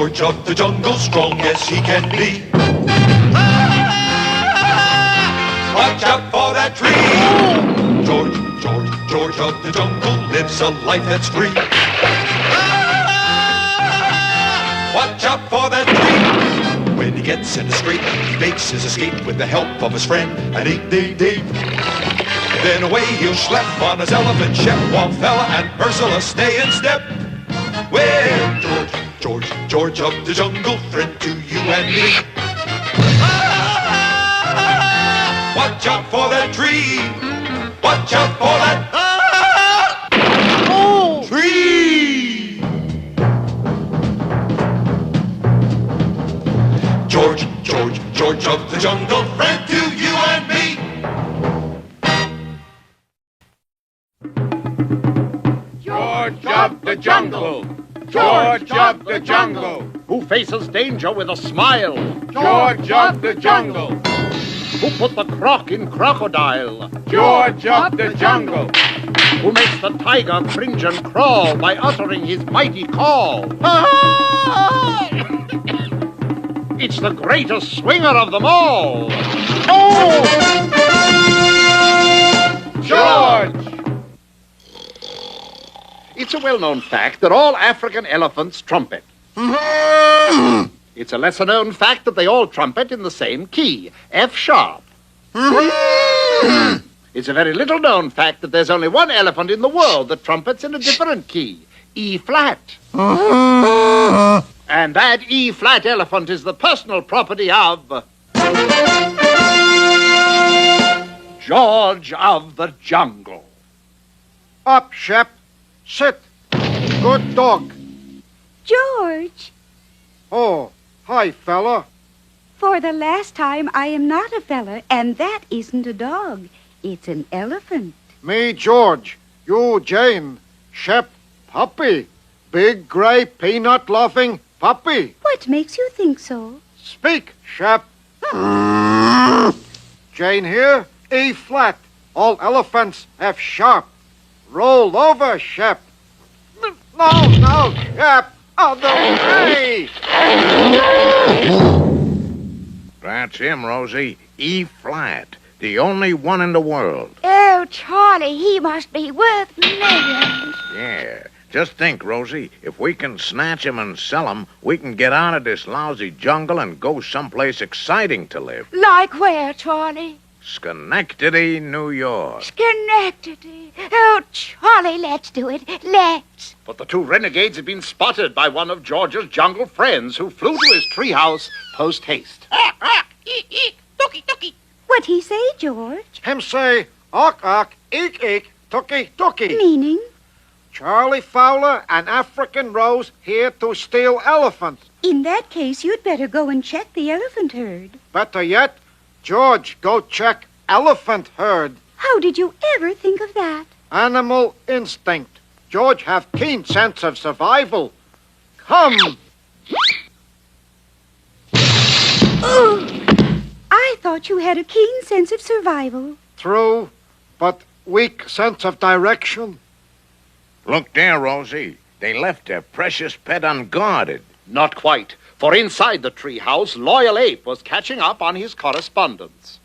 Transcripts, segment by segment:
George of the jungle, strong as he can be. Watch out for that tree. George of the jungle lives a life that's free. Watch out for that tree. When he gets in a scrape, he makes his escape with the help of his friend, an 8-day-day. Then away he'll schlep on his elephant ship, while Fella and Ursula stay in step. Well, George of the jungle, friend to you and me. Watch out for that tree. Watch out for that tree. George of the jungle, friend to you and me. George of the jungle. George of the jungle. Who faces danger with a smile. George of the jungle. Who put the croc in crocodile. George of the jungle. Who makes the tiger cringe and crawl by uttering his mighty call. It's the greatest swinger of them all. Oh! George! It's a well-known fact that all African elephants trumpet. It's a lesser-known fact that they all trumpet in the same key, F sharp. It's a very little-known fact that there's only one elephant in the world that trumpets in a different key, E flat. And that E flat elephant is the personal property of George of the jungle. Up, Shep. Sit. Good dog. George, Oh, hi, fella. for the last time, I am not a fella, and that isn't a dog. It's an elephant. Me, George. You, Jane. Shep, puppy. Big, gray, peanut-loving puppy. What makes you think so? Speak, Shep. Jane here, E flat. All elephants F sharp. Roll over, Shep. No, Shep. Other way. That's him, Rosie. E flat. The only one in the world. Oh, Charlie, he must be worth millions. Yeah. Just think, Rosie, if we can snatch him and sell him, we can get out of this lousy jungle and go someplace exciting to live. Like where, Charlie? Schenectady, New York. Schenectady. Oh, Charlie, let's do it. Let's. But the two renegades have been spotted by one of George's jungle friends who flew to his treehouse post-haste. What'd he say, George? Him say, awk, eek, tookie. Meaning? Charlie Fowler and African Rose here to steal elephants. In that case, you'd better go and check the elephant herd. Better yet, George, go check elephant herd. How did you ever think of that? Animal instinct. George have keen sense of survival. Come. I thought you had a keen sense of survival. True, but weak sense of direction. Look there, Rosie. They left their precious pet unguarded. Not quite, for inside the treehouse, Loyal Ape was catching up on his correspondence.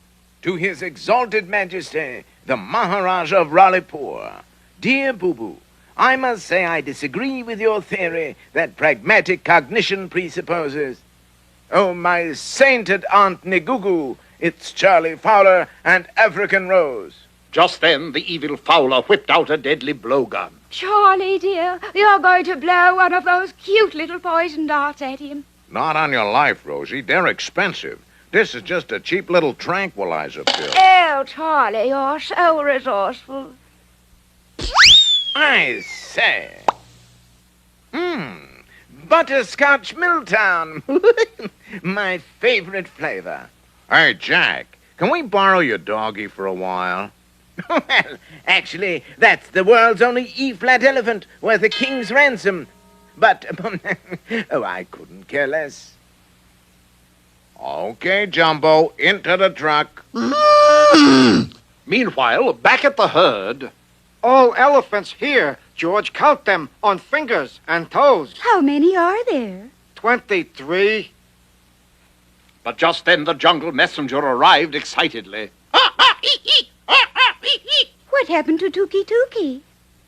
To His Exalted Majesty, the Maharaja of Ralipur. Dear Boo-Boo, I must say I disagree with your theory that pragmatic cognition presupposes. Oh, my sainted Aunt Nigugu, it's Charlie Fowler and African Rose. Just then, the evil Fowler whipped out a deadly blowgun. Charlie, dear, you're going to blow one of those cute little poison darts at him. Not on your life, Rosie. They're expensive. This is just a cheap little tranquilizer pill. Oh, Charlie, you're so resourceful. I say. Butterscotch Milltown. My favorite flavor. Hey, Jack, can we borrow your doggy for a while? Well, actually, that's the world's only E-flat elephant worth a king's ransom. But, oh, I couldn't care less. Okay, Jumbo, into the truck. Meanwhile, back at the herd, All elephants here, George. Count them on fingers and toes. How many are there? 23. But just then the jungle messenger arrived excitedly. What happened to Tookie Tookie?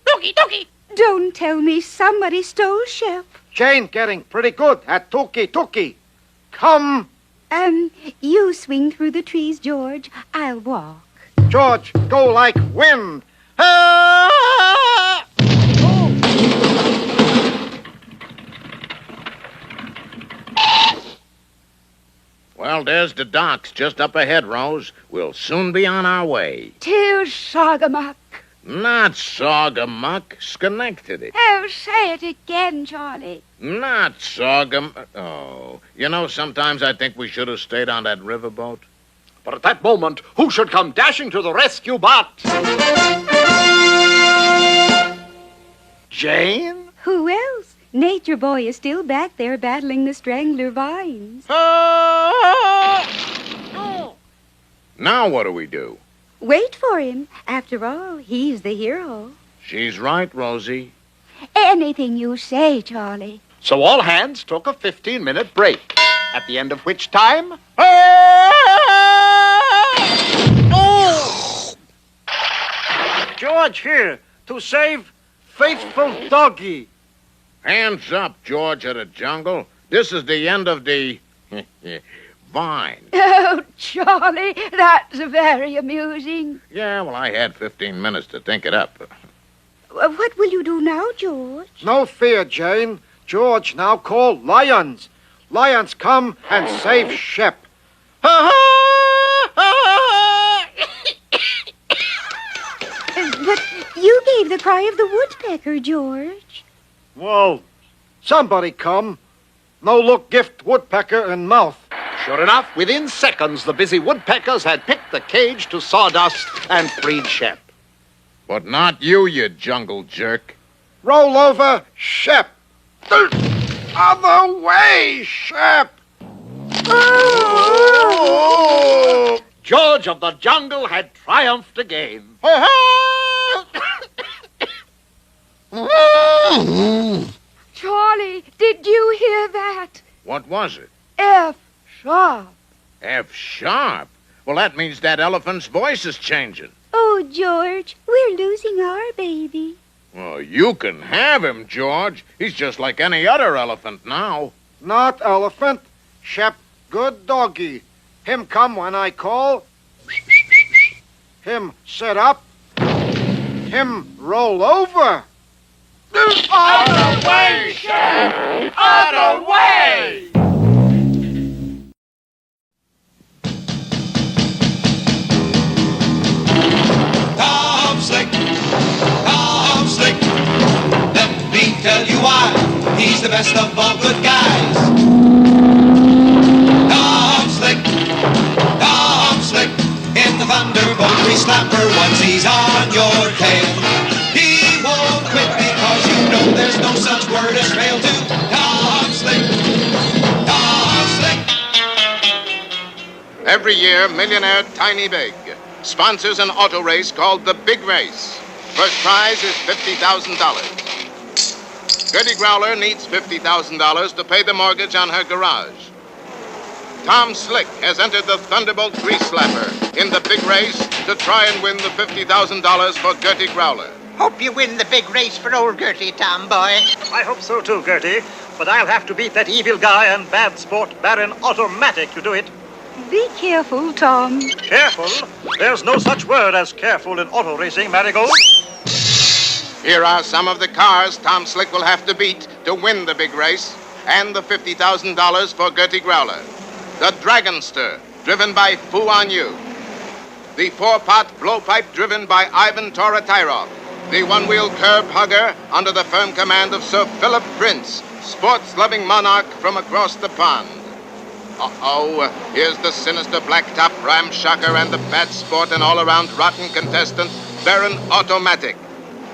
Dookie, dookie. Don't tell me somebody stole Shep. Jane getting pretty good at Tookie Tookie. Come, You swing through the trees, George. I'll walk. George, go like wind. Ah! Well, there's the docks just up ahead, Rose. We'll soon be on our way. To Sagamuck. Not Saugamuck, Syndicated. Oh, say it again, Charlie. Not Saugamuck. Oh, you know, sometimes I think we should have stayed on that riverboat. But at that moment, who should come dashing to the rescue but... Jane? Who else? Nature Boy is still back there battling the strangler vines. Now what do we do? Wait for him. After all, he's the hero. She's right, Rosie. Anything you say, Charlie. So all hands took a 15-minute break, at the end of which time... George here to save faithful doggy. Hands up, George of the Jungle. This is the end of the vine. Oh, Charlie, that's very amusing. Yeah, well, I had 15 minutes to think it up. What will you do now, George? No fear, Jane. George now call lions. Lions come and save Shep. But you gave the cry of the woodpecker, George. Whoa, somebody come. No look gift woodpecker in mouth. Sure enough, within seconds, the busy woodpeckers had picked the cage to sawdust and freed Shep. But not you, you jungle jerk. Roll over, Shep. Other way, Shep. George of the Jungle had triumphed again. Charlie, did you hear that? What was it? F sharp. F sharp? Well, that means that elephant's voice is changing. Oh, George, we're losing our baby. Well, you can have him, George. He's just like any other elephant now. Not elephant. Shep, good doggy. Him come when I call. Him sit up. Him roll over. Other way, Shep! Other way! Tom Slick, Tom Slick. Let me tell you why he's the best of all good guys. Tom Slick, Tom Slick. In the thunderbolt we slapper once he's on your tail. He won't quit because you know there's no such word as fail to Tom Slick, Tom Slick. Every year, millionaire Tiny Big sponsors an auto race called the Big Race. First prize is $50,000. Gertie Growler needs $50,000 to pay the mortgage on her garage. Tom Slick has entered the Thunderbolt Grease Slapper in the Big Race to try and win the $50,000 for Gertie Growler. Hope you win the big race for old Gertie, Tom boy. I hope so too, Gertie. But I'll have to beat that evil guy and bad sport Baron Automatic to do it. Be careful, Tom. Careful? There's no such word as careful in auto racing, Marigold. Here are some of the cars Tom Slick will have to beat to win the Big Race and the $50,000 for Gertie Growler. The Dragonster, driven by Fu On You. The four-pot blowpipe, driven by Ivan Toratyrov. The one-wheel curb hugger under the firm command of Sir Philip Prince, sports-loving monarch from across the pond. Uh-oh, here's the sinister blacktop ramshacker and the bad sport and all-around rotten contestant, Baron Automatic.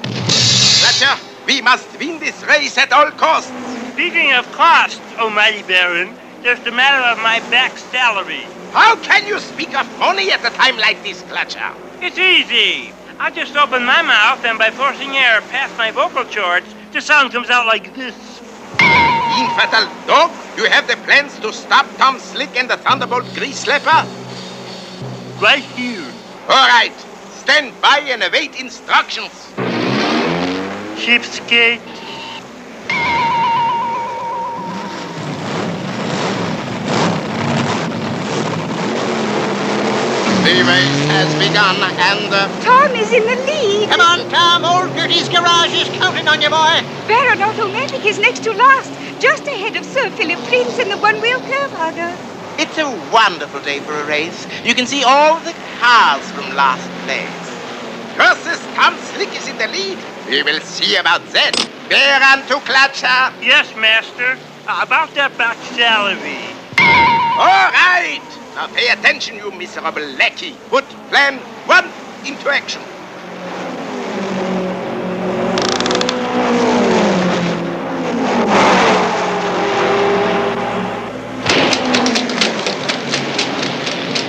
Fletcher, we must win this race at all costs. Speaking of costs, oh mighty Baron, just a matter of my back salary. How can you speak of money at a time like this, Fletcher? It's easy. I just open my mouth, and by forcing air past my vocal cords, the sound comes out like this. infernal dog? You have the plans to stop Tom Slick and the Thunderbolt Grease Slapper? Right here. All right. Stand by and await instructions. Cheapskate. The race has begun, and Tom is in the lead. Come on, Tom. Old Gertie's garage is counting on you, boy. Baron Automatic is next to last, just ahead of Sir Philip Prince and the one-wheel curve hugger. It's a wonderful day for a race. You can see all the cars from last place. versus Tom Slick is in the lead. We will see about that. Baron to Klatscher. Yes, master. About that back salary. All right. Now pay attention, you miserable lackey. Put plan 1 into action.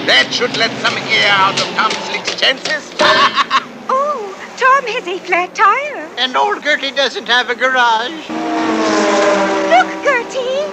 That should let some air out of Tom Slick's chances. Oh, Tom has a flat tire. And old Gertie doesn't have a garage. Look, Gertie.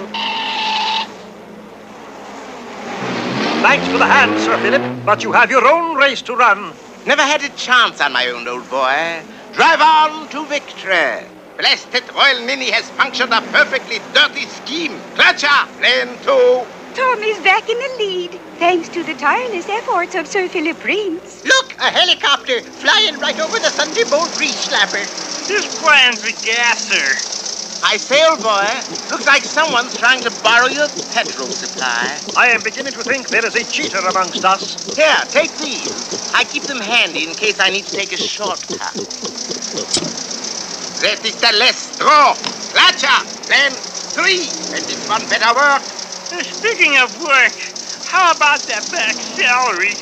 Thanks for the hand, Sir Philip, but you have your own race to run. Never had a chance on my own, old boy. Drive on to victory. Blasted Royal Ninny has punctured a perfectly dirty scheme. Klatscher, plan 2. Tom is back in the lead, thanks to the tireless efforts of Sir Philip Prince. Look, a helicopter flying right over the Thunderbolt Grease Slapper. This plan's a gasser. I say, old boy, looks like someone's trying to borrow your petrol supply. I am beginning to think there is a cheater amongst us. Here, take these. I keep them handy in case I need to take a shortcut. That is the last straw. Klatscher, plan 3. And this one better work. Speaking of work, how about that back salary?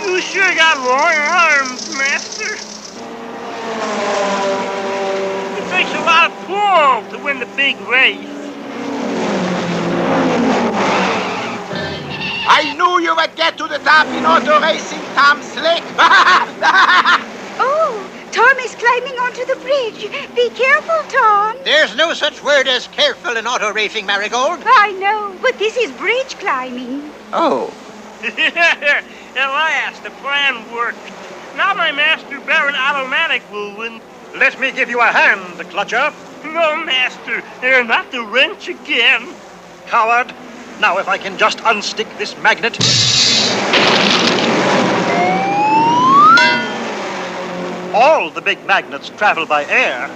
You sure got long arms, master. It takes a lot of pull to win the big race. I knew you would get to the top in auto racing, Tom Slick. Oh, Tom is climbing onto the bridge. Be careful, Tom. There's no such word as careful in auto racing, Marigold. I know, but this is bridge climbing. Oh. At last, the plan worked. Now my master Baron Automatic will win. Let me give you a hand, Clutcher. No, master, they're not the wrench again. Coward. Now if I can just unstick this magnet. All the big magnets travel by air.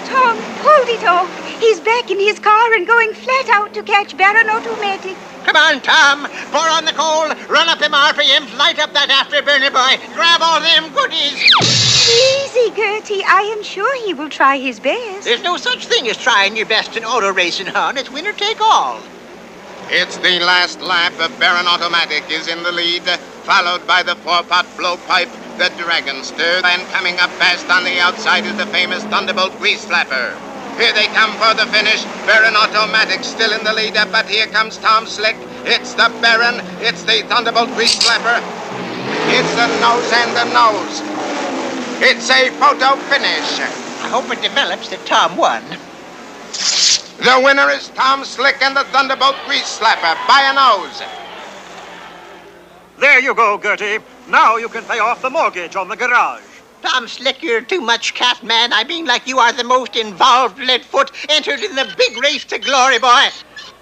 Tom, hold it off. He's back in his car and going flat out to catch Baron Automatic. Come on, Tom. Pour on the coal, run up them RPMs, light up that afterburner, boy. Grab all them goodies. Easy, Gertie. I am sure he will try his best. There's no such thing as trying your best in auto racing, hon. It's winner take all. It's the last lap. Baron Automatic is in the lead, followed by the 4-pot blowpipe, the Dragonster, and coming up fast on the outside is the famous Thunderbolt Grease Slapper. Here they come for the finish. Baron Automatic still in the lead, but here comes Tom Slick. It's the Baron. It's the Thunderbolt Grease Slapper. It's the nose and the nose. It's a photo finish. I hope it develops that Tom won. The winner is Tom Slick and the Thunderbolt Grease Slapper by a nose. There you go, Gertie. Now you can pay off the mortgage on the garage. Tom Slick, you're too much cat, man. I mean like you are the most involved leadfoot entered in the big race to glory, boy.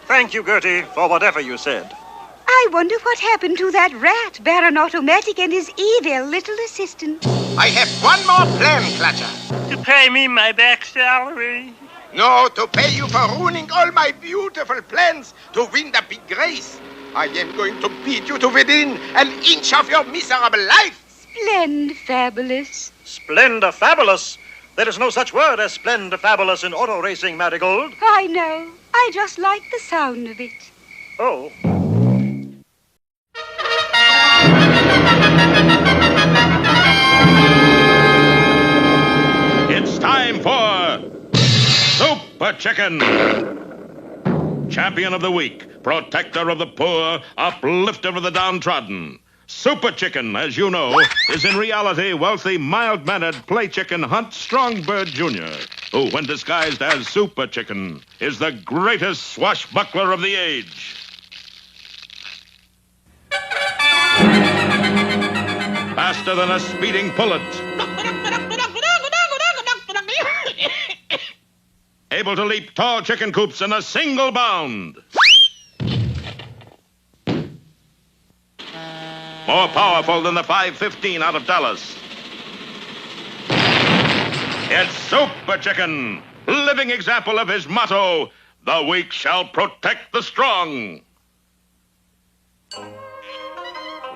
Thank you, Gertie, for whatever you said. I wonder what happened to that rat, Baron Automatic, and his evil little assistant. I have one more plan, Klatscher. To pay me my back salary? No, to pay you for ruining all my beautiful plans to win the big race. I am going to beat you to within an inch of your miserable life. Splendfabulous. Splendor-fabulous? There is no such word as splendor-fabulous in auto racing, Marigold. I know. I just like the sound of it. Oh. It's time for Super Chicken. Champion of the weak, protector of the poor, uplifter of the downtrodden. Super Chicken, as you know, is in reality wealthy, mild-mannered play chicken Hunt Strongbird Jr. who, when disguised as Super Chicken, is the greatest swashbuckler of the age. Faster than a speeding bullet. Able to leap tall chicken coops in a single bound. More powerful than the 515 out of Dallas. It's Super Chicken, living example of his motto, the weak shall protect the strong.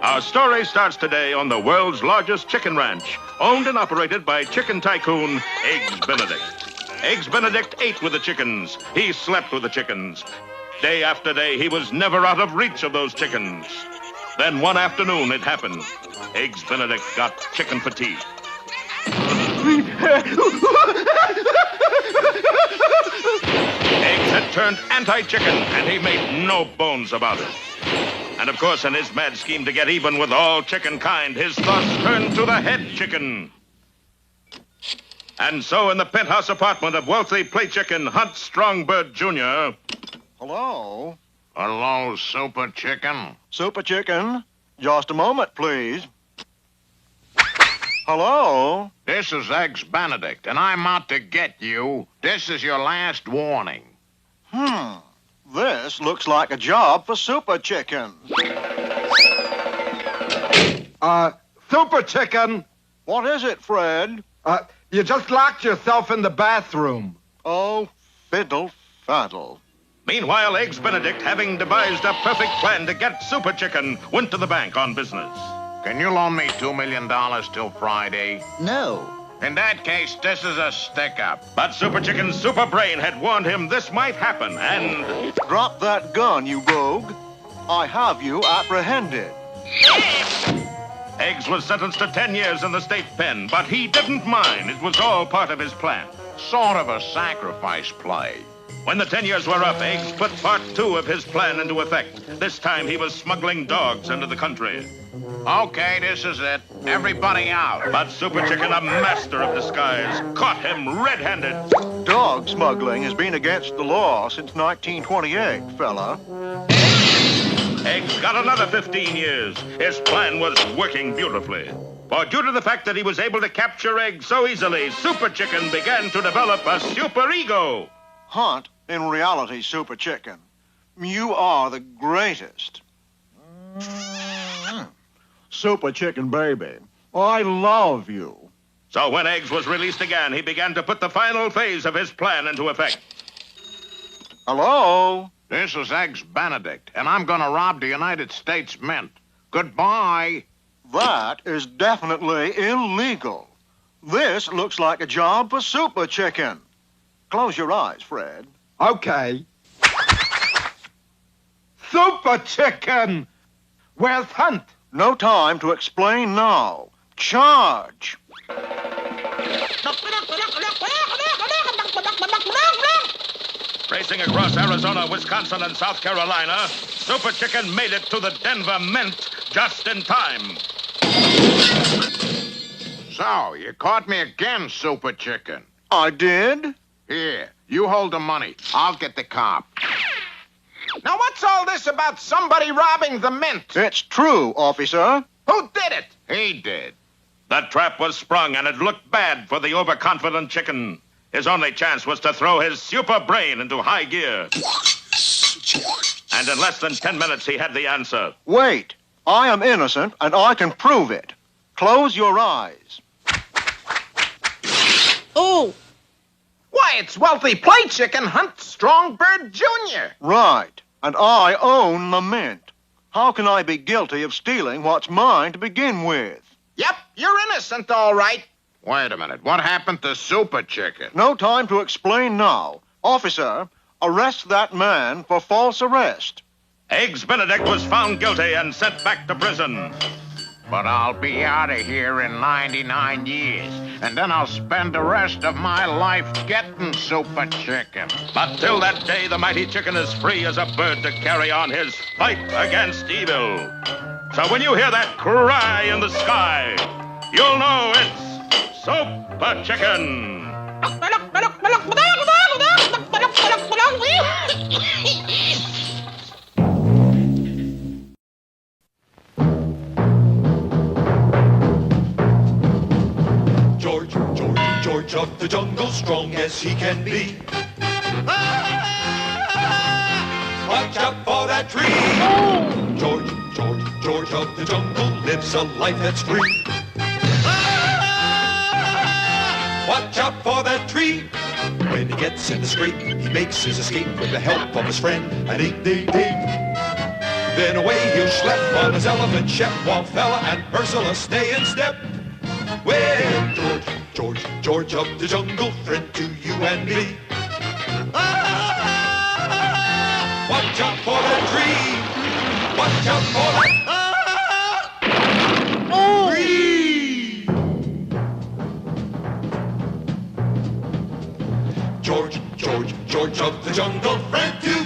Our story starts today on the world's largest chicken ranch, owned and operated by chicken tycoon Eggs Benedict. Eggs Benedict ate with the chickens. He slept with the chickens. Day after day, he was never out of reach of those chickens. Then one afternoon, it happened. Eggs Benedict got chicken fatigue. Eggs had turned anti-chicken, and he made no bones about it. And of course, in his mad scheme to get even with all chicken kind, his thoughts turned to the head chicken. And so in the penthouse apartment of wealthy play chicken Hunt Strongbird Jr. Hello? Hello, Super Chicken. Super Chicken? Just a moment, please. Hello? This is Eggs Benedict, and I'm out to get you. This is your last warning. This looks like a job for Super Chicken. Super Chicken. What is it, Fred? You just locked yourself in the bathroom. Oh, fiddle faddle. Meanwhile, Eggs Benedict, having devised a perfect plan to get Super Chicken, went to the bank on business. Can you loan me $2 million till Friday? No. In that case, this is a stick-up. But Super Chicken's super brain had warned him this might happen, and... Drop that gun, you rogue. I have you apprehended. Eggs was sentenced to 10 years in the state pen, but he didn't mind. It was all part of his plan. Sort of a sacrifice play. When the 10 years were up, Eggs put part 2 of his plan into effect. This time he was smuggling dogs into the country. Okay, this is it. Everybody out. But Super Chicken, a master of disguise, caught him red-handed. Dog smuggling has been against the law since 1928, fella. Eggs got another 15 years. His plan was working beautifully. For due to the fact that he was able to capture Eggs so easily, Super Chicken began to develop a super ego. Hunt, in reality, Super Chicken, you are the greatest. Super Chicken, baby, I love you. So when Eggs was released again, he began to put the final phase of his plan into effect. Hello? This is Eggs Benedict, and I'm going to rob the United States Mint. Goodbye. That is definitely illegal. This looks like a job for Super Chicken. Close your eyes, Fred. Okay. Super Chicken! Where's Hunt? No time to explain now. Charge! Racing across Arizona, Wisconsin, and South Carolina, Super Chicken made it to the Denver Mint just in time. So, you caught me again, Super Chicken. I did? Here, you hold the money. I'll get the cop. Now, what's all this about somebody robbing the mint? It's true, officer. Who did it? He did. The trap was sprung, and it looked bad for the overconfident chicken. His only chance was to throw his super brain into high gear. And in less than 10 minutes, he had the answer. Wait. I am innocent, and I can prove it. Close your eyes. Oh! Why, it's wealthy play chicken Hunt Strongbird Jr. Right. And I own the mint. How can I be guilty of stealing what's mine to begin with? Yep, you're innocent, all right. Wait a minute. What happened to Super Chicken? No time to explain now. Officer, arrest that man for false arrest. Eggs Benedict was found guilty and sent back to prison. But I'll be out of here in 99 years, and then I'll spend the rest of my life getting Super Chicken. But till that day, the mighty chicken is free as a bird to carry on his fight against evil. So when you hear that cry in the sky, you'll know it's Super Chicken. George of the jungle, strong as he can be. Watch out for that tree. George of the jungle lives a life that's free. Watch out for that tree. When he gets in the scrape, he makes his escape with the help of his friend, an 8-day date. Then away he'll schlep on his elephant Shep, while Fella and Ursula stay in step. Well, George of the jungle, friend to you and me. Watch out for that tree. Watch out for that tree. George of the jungle, friend to